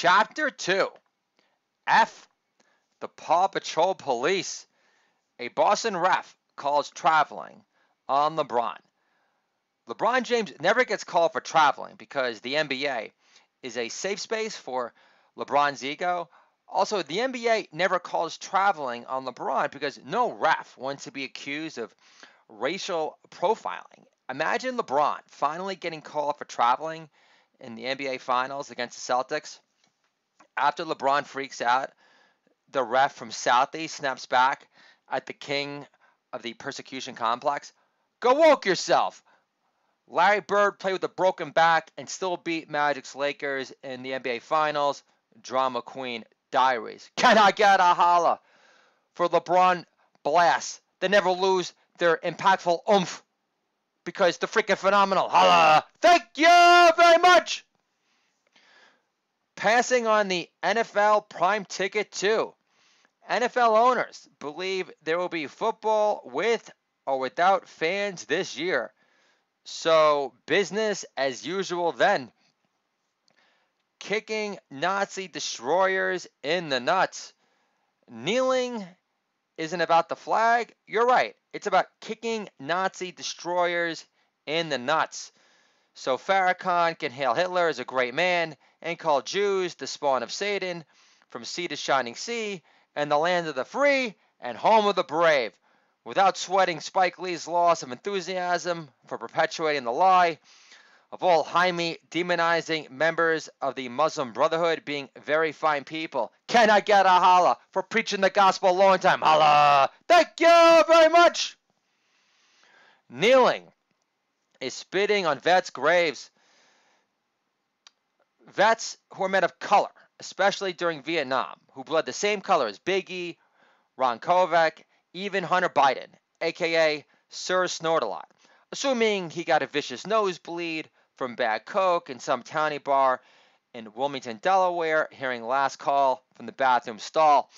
Chapter 2. F. The Paw Patrol Police. A Boston ref calls traveling on LeBron. LeBron James never gets called for traveling because the NBA is a safe space for LeBron's ego. Also, the NBA never calls traveling on LeBron because no ref wants to be accused of racial profiling. Imagine LeBron finally getting called for traveling in the NBA Finals against the Celtics. After LeBron freaks out, the ref from Southie snaps back at the king of the persecution complex. Go woke yourself! Larry Bird played with a broken back and still beat Magic's Lakers in the NBA Finals. Drama Queen Diaries. Can I get a holla for LeBron blasts that never lose their impactful oomph because they're freaking phenomenal. Holla! Thank you very much! Passing on the NFL Prime Ticket 2. NFL owners believe there will be football with or without fans this year. So, business as usual then. Kicking Nazi destroyers in the nuts. Kneeling isn't about the flag. You're right. It's about kicking Nazi destroyers in the nuts. So Farrakhan can hail Hitler as a great man and call Jews the spawn of Satan from sea to shining sea and the land of the free and home of the brave, without sweating Spike Lee's loss of enthusiasm for perpetuating the lie of all Jaime demonizing members of the Muslim Brotherhood being very fine people. Can I get a holla for preaching the gospel a long time? Holla! Thank you very much! Kneeling is spitting on vets' graves. Vets who are men of color, especially during Vietnam, who bled the same color as Biggie, Ron Kovac, even Hunter Biden, aka Sir Snort-a-Lot, assuming he got a vicious nosebleed from bad coke in some towny bar in Wilmington, Delaware, hearing last call from the bathroom stall.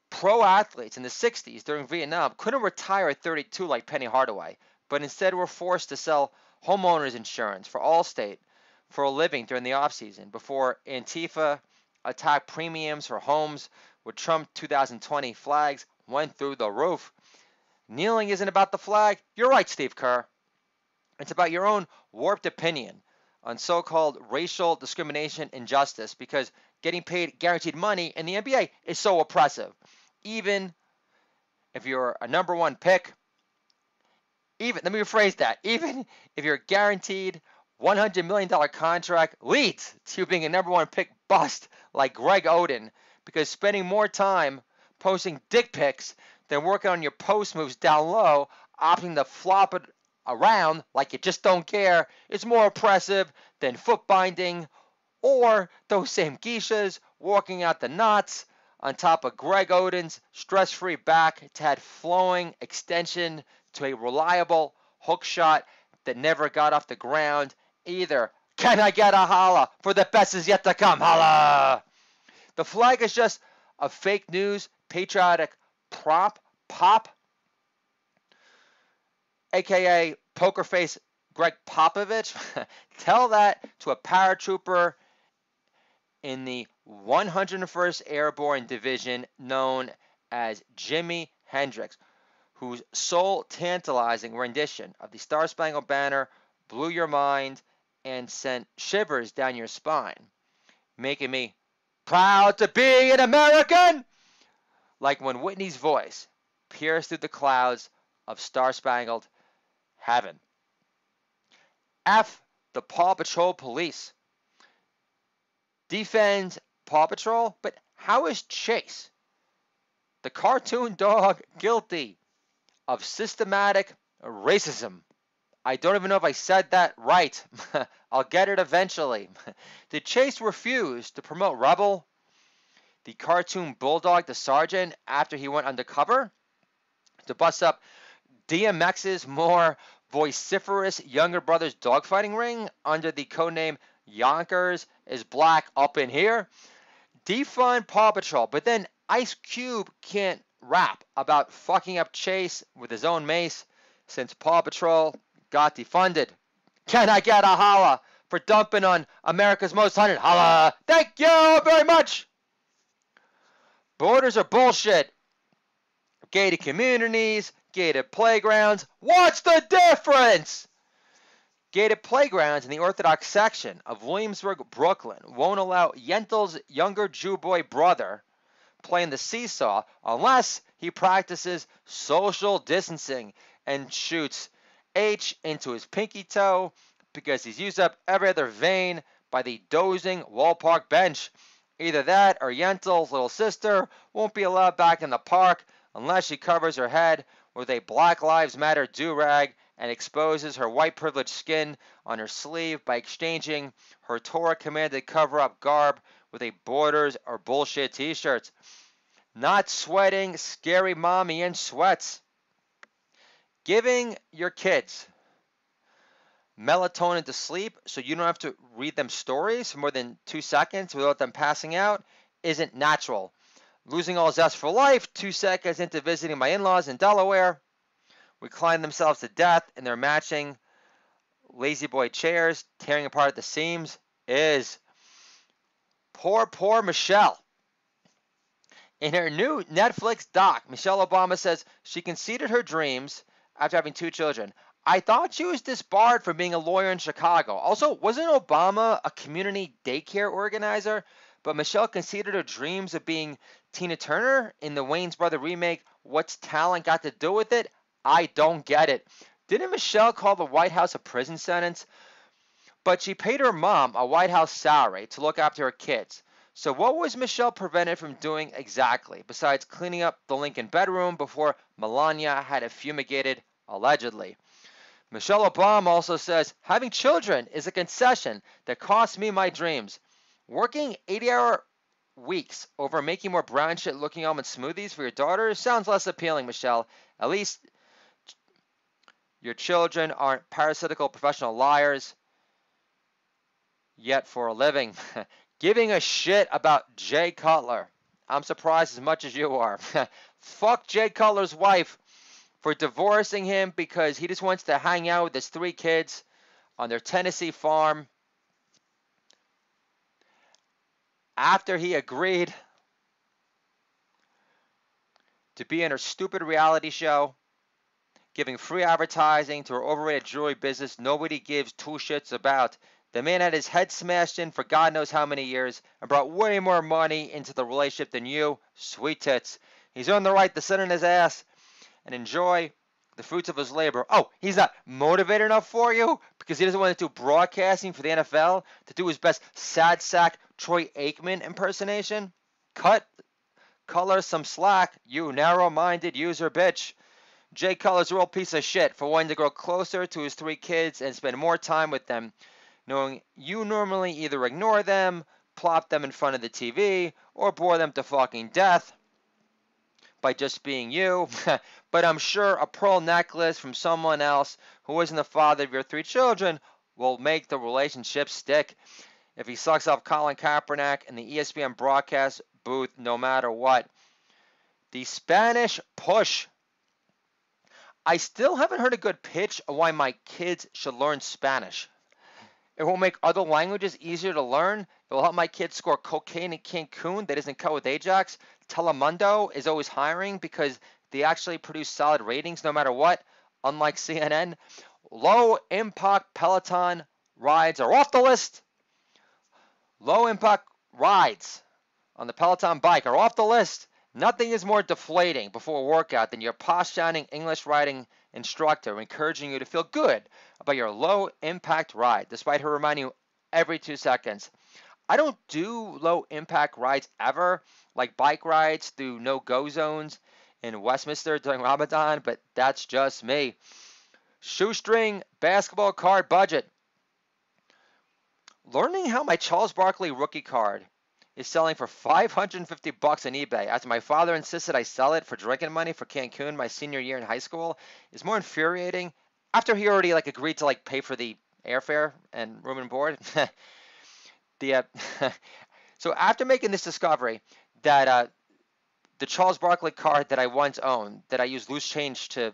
Pro athletes in the 60s during Vietnam couldn't retire at 32 like Penny Hardaway, but instead were forced to sell homeowners insurance for Allstate for a living during the offseason before Antifa attacked premiums for homes with Trump 2020 flags went through the roof. Kneeling isn't about the flag. You're right, Steve Kerr. It's about your own warped opinion on so-called racial discrimination and justice because getting paid guaranteed money in the NBA is so oppressive. Even if you're a number one pick, let me rephrase that, even if your guaranteed $100 million contract leads to you being a number one pick bust like Greg Oden because spending more time posting dick pics than working on your post moves down low, opting to flop it around like you just don't care, is more oppressive than foot binding or those same geishas walking out the knots on top of Greg Oden's stress-free back to add flowing extension to a reliable hook shot that never got off the ground either. Can I get a holla for the best is yet to come? Holla! The flag is just a fake news, patriotic pop, aka poker face Greg Popovich. Tell that to a paratrooper in the 101st Airborne Division known as Jimi Hendrix, whose soul-tantalizing rendition of the Star-Spangled Banner blew your mind and sent shivers down your spine, making me proud to be an American, like when Whitney's voice pierced through the clouds of Star-Spangled Heaven. F. The Paw Patrol Police. Defend Paw Patrol, but how is Chase, the cartoon dog, guilty of systematic racism? I don't even know if I said that right. I'll get it eventually. Did Chase refuse to promote Rebel, the cartoon bulldog, to sergeant after he went undercover to bust up DMX's more vociferous younger brother's dogfighting ring under the codename Yonkers is Black up in here? Defund Paw Patrol, but then Ice Cube can't rap about fucking up Chase with his own mace since Paw Patrol got defunded. Can I get a holla for dumping on America's Most Haunted. Holla! Thank you very much! Borders are bullshit. Gated communities, gated playgrounds. What's the difference? Gated playgrounds in the Orthodox section of Williamsburg, Brooklyn won't allow Yentl's younger Jew boy brother playing the seesaw unless he practices social distancing and shoots H into his pinky toe because he's used up every other vein by the dozing Wall Park bench. Either that or Yentl's little sister won't be allowed back in the park unless she covers her head with a Black Lives Matter do-rag and exposes her white privileged skin on her sleeve by exchanging her Torah-commanded cover-up garb with a Borders or bullshit t-shirt. Not sweating scary mommy in sweats. Giving your kids melatonin to sleep so you don't have to read them stories for more than 2 seconds without them passing out isn't natural. Losing all zest for life 2 seconds into visiting my in-laws in Delaware, reclining themselves to death in their matching lazy boy chairs, tearing apart at the seams, is poor Michelle. In her new Netflix doc, Michelle Obama says she conceded her dreams after having 2 children. I thought she was disbarred from being a lawyer in Chicago. Also, wasn't Obama a community daycare organizer? But Michelle conceded her dreams of being Tina Turner in the Wayne's Brother remake. What's talent got to do with it? I don't get it. Didn't Michelle call the White House a prison sentence? But she paid her mom a White House salary to look after her kids. So what was Michelle prevented from doing exactly, besides cleaning up the Lincoln bedroom before Melania had it fumigated, allegedly? Michelle Obama also says, having children is a concession that costs me my dreams. Working 80-hour weeks over making more brown shit looking almond smoothies for your daughter sounds less appealing, Michelle. At least your children aren't parasitical professional liars. Yet for a living. Giving a shit about Jay Cutler. I'm surprised as much as you are. Fuck Jay Cutler's wife for divorcing him because he just wants to hang out with his 3 kids on their Tennessee farm after he agreed to be in her stupid reality show, giving free advertising to her overrated jewelry business nobody gives 2 shits about. The man had his head smashed in for God knows how many years and brought way more money into the relationship than you, sweet tits. He's earned the right to sit on his ass and enjoy the fruits of his labor. Oh, he's not motivated enough for you because he doesn't want to do broadcasting for the NFL to do his best sad sack Troy Aikman impersonation? Cut Cutler some slack, you narrow-minded user bitch. Jay Cutler's a real piece of shit for wanting to grow closer to his 3 kids and spend more time with them, knowing you normally either ignore them, plop them in front of the TV, or bore them to fucking death by just being you. But I'm sure a pearl necklace from someone else who isn't the father of your 3 children will make the relationship stick if he sucks off Colin Kaepernick in the ESPN broadcast booth no matter what. The Spanish push. I still haven't heard a good pitch of why my kids should learn Spanish. It will make other languages easier to learn. It will help my kids score cocaine in Cancun that isn't cut with Ajax. Telemundo is always hiring because they actually produce solid ratings no matter what, unlike CNN. Low-impact Peloton rides are off the list. Low-impact rides on the Peloton bike are off the list. Nothing is more deflating before a workout than your posh-sounding English riding instructor encouraging you to feel good about your low-impact ride, despite her reminding you every 2 seconds. I don't do low-impact rides ever, like bike rides through no-go zones in Westminster during Ramadan, but that's just me. Shoestring basketball card budget. Learning how my Charles Barkley rookie card is selling for $550 on eBay after my father insisted I sell it for drinking money for Cancun my senior year in high school is more infuriating after he already agreed to pay for the airfare and room and board. So after making this discovery that the Charles Barkley card that I once owned, that I used loose change to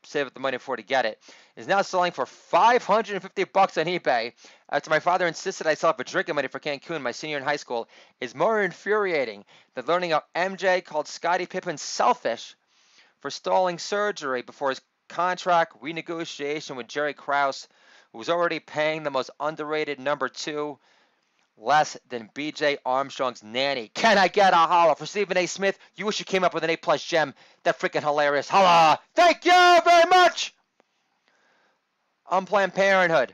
save up the money for to get it, is now selling for $550 on eBay. After my father insisted I sell it for drinking money for Cancun, my senior in high school, is more infuriating than learning how MJ called Scottie Pippen selfish for stalling surgery before his contract renegotiation with Jerry Krause, who was already paying the most underrated number 2 less than B.J. Armstrong's nanny. Can I get a holla for Stephen A. Smith? You wish you came up with an A+ gem. That freaking hilarious. Holla! Thank you very much! Unplanned Parenthood.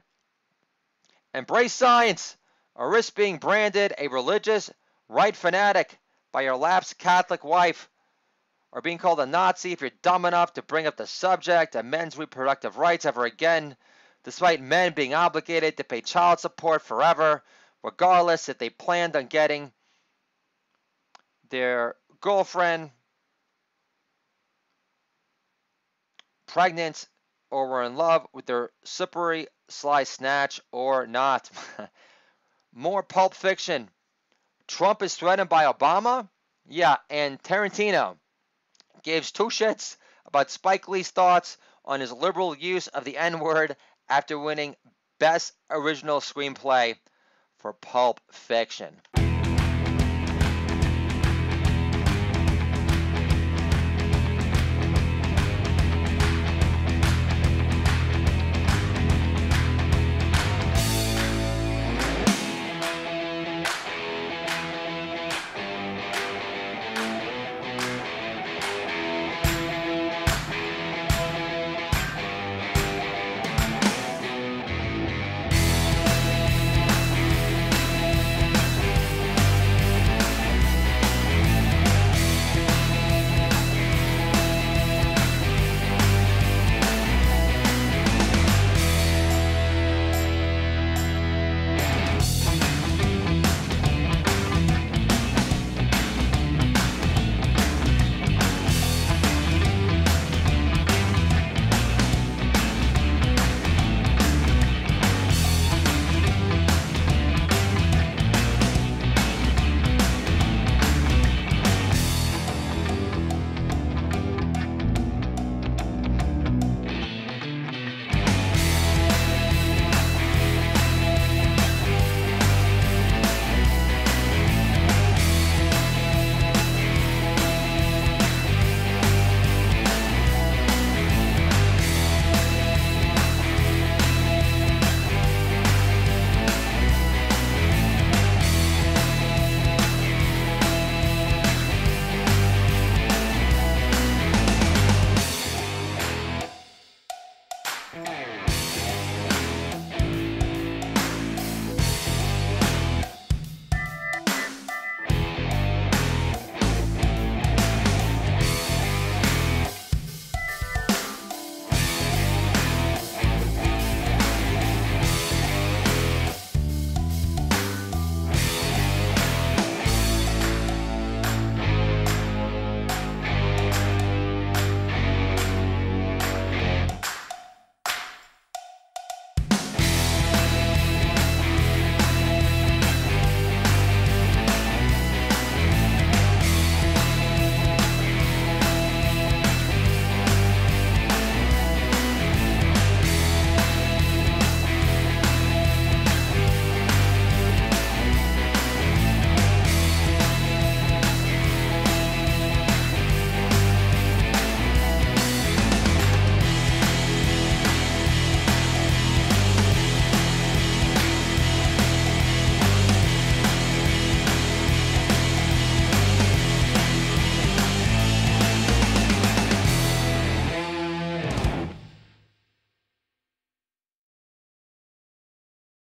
Embrace science, or risk being branded a religious right fanatic by your lapsed Catholic wife, or being called a Nazi if you're dumb enough to bring up the subject of men's reproductive rights ever again, despite men being obligated to pay child support forever, regardless if they planned on getting their girlfriend pregnant or were in love with their slippery sly snatch or not. More Pulp Fiction. Trump is threatened by Obama? Yeah, and Tarantino gives 2 shits about Spike Lee's thoughts on his liberal use of the N-word after winning Best Original Screenplay for Pulp Fiction.